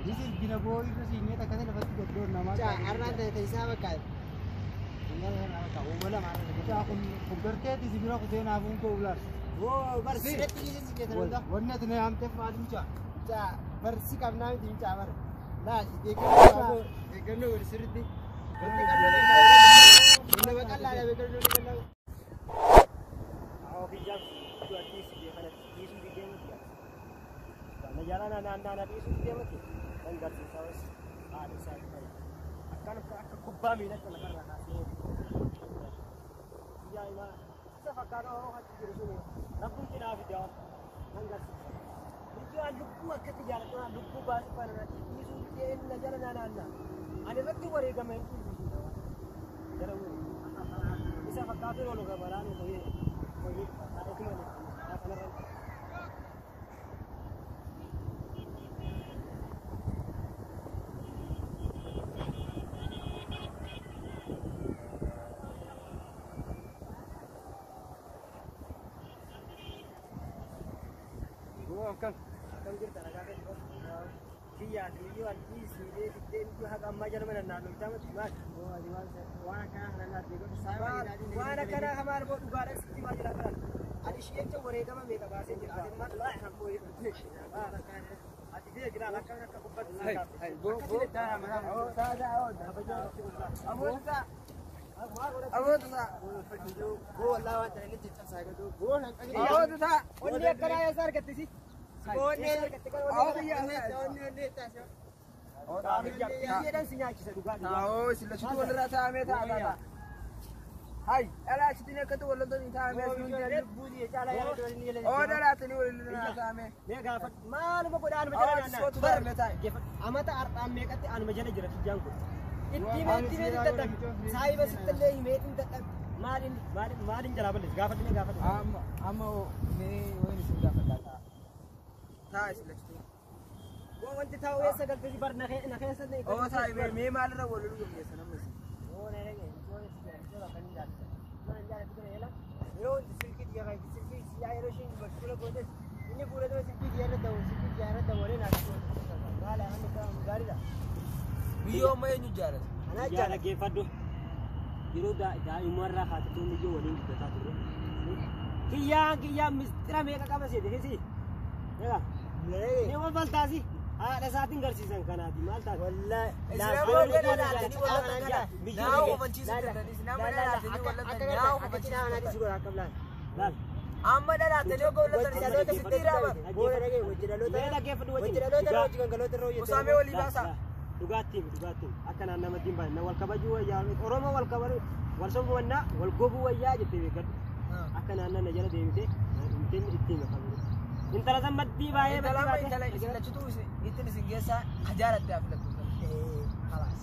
This is bina boy itu sih ini tak kata lepas itu dua nama. Cak, arna teh teh siapa kan? Tinggal orang tahu malah marah. Cak aku berarti di sini aku tuh nabung kau ular. Oh, bersih tinggi sih kita dah. Warna tu ni am teh malam cak. Cak, bersih kam naik di cak bar. Nah, dekan lu bersih ni. Berarti kan lu benda bakal lah dekan lu dekan. Aku bijak tu artis dia kan isu dia mati. Karena jalan anak-anak isu dia mati. Dan bersih saus ada saya. Akan kubah minat kalau nak nasi. Ya ima. Sefakat orang hati bersih. Nampun kita video. Nanggar. Itu lupu akan jalan tu lupu bahasa pada isu dia nak jalan anak-anak. Ada lagi orang yang main isu. Jalan. Bisa fakat tu orang kabaran tu ye. Koyi ada tu mana? Apa nak? Kan kita nak kata dia tu isi dia tu hak amma jalan mana nak kita mesti oh diwal wah kan nak dia tu sama wah nak kena hamar buat ugara sih macam mana ada siapa tu mereka mereka bahasa kita ada mat lah nak boleh wah kan ada dia kita nak kena kubat bo dah mana oh dah abu tu tak bo lawan tadi kita saya tu bo nak abu tu tak on dia kena ya sar kata sih oh ni oh dah dia dan sinya kisah juga oh sila situ wala rasa ame ta ada hai ala situ ne katu wala tu ta ame budi cala ya oh dah la tani wala rasa ame ne gafat mal mo kodan majalan na bar amata ame kati an majalan jira jangku itti me tatak sai bas talle meetin tatak malin jalabal gafat ne gafat Amo ni wani sudah pendata. Thai sila situ. Gua wanti tahu ya segal tu bar nak sana ikut. Oh Thai me malu ra wala lu ya sana mas. Oh nene so coba kan jalan. Mana jalan tu ni lah. Yo sikit dia kan sikit si air ocean betul betul. Ini pura tu sikit dia ada boleh nak. Malah kami kan gari dah. Biyo mai ni jalan. Anak jalan ke fadu. Jiro da umar ra khat tu ni jo wali kita tu. Kiya mistra me ka masih deh sih. Ya. Ni mau balta sih. Ada saat tinggal sih sangkana di Malta. Wallahi. Nah, Kalau dia ada ada jadi wala wala ada. Nyaw ko panci sa dadi sinama na natin wala nyaw ko panci na natin siguro akablan. Lan. Amma na natin ko wala tan sa dadi sitira ba. Boleh lagi wajira lo Dia lagi apa dua wajira lo terus juga kalau terus ya. Usame wali basa. Dugatim. Akan ana madimba na wal kabaju ya oromo wal kabaru. Wal sobu wanna wal gobu ya jete kan. Akan ana na jara dewi intin itti ma kabaru. Inta lazam mati bae mati bae. Isla chutu itin singesa hajarat ya filat. خلاص.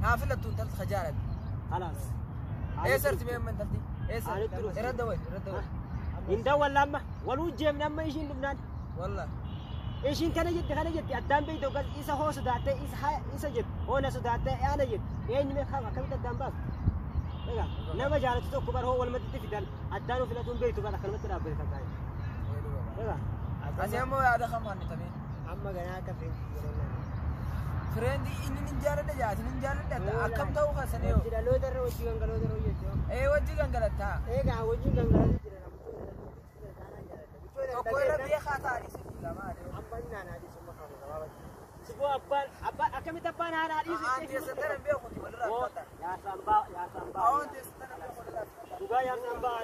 حافلة تنتل خجالة خلاص. إيه صرت بين من تلتي؟ إيه صرت؟ رد وين؟ إن دول لما والوجه من أما يشين لبنان. والله. إيشين كان جد الدم بيدو قال إيسا هو سداته إيسا جد هو ناس سداته أنا جد. يعني من خام كم الدم بس. إيه نما جالس تو كبر هو ولا متى في دل الدانو في لاتون بيتو قال كلمة ترى بيتو كاي. إيه. أسيامو هذا خمان تبي. أما جانا كفين. Friendly ini ninjara dah jadi ninjara dah. Akam tahu kan sana yo. Tidak lo terus juga kalau terus ya. Wajib kan galat ta. Kah wajib kan galat tidak nak. Kau orang dia kata di sini lama ada. Apa ni nana di semua kamu apa? Sebuah apa akan minta panah di sini. Dia sedang biar kau tiba-tiba. Ya sambal. Oh dia sedang biar kau tiba-tiba. Juga yang sambal.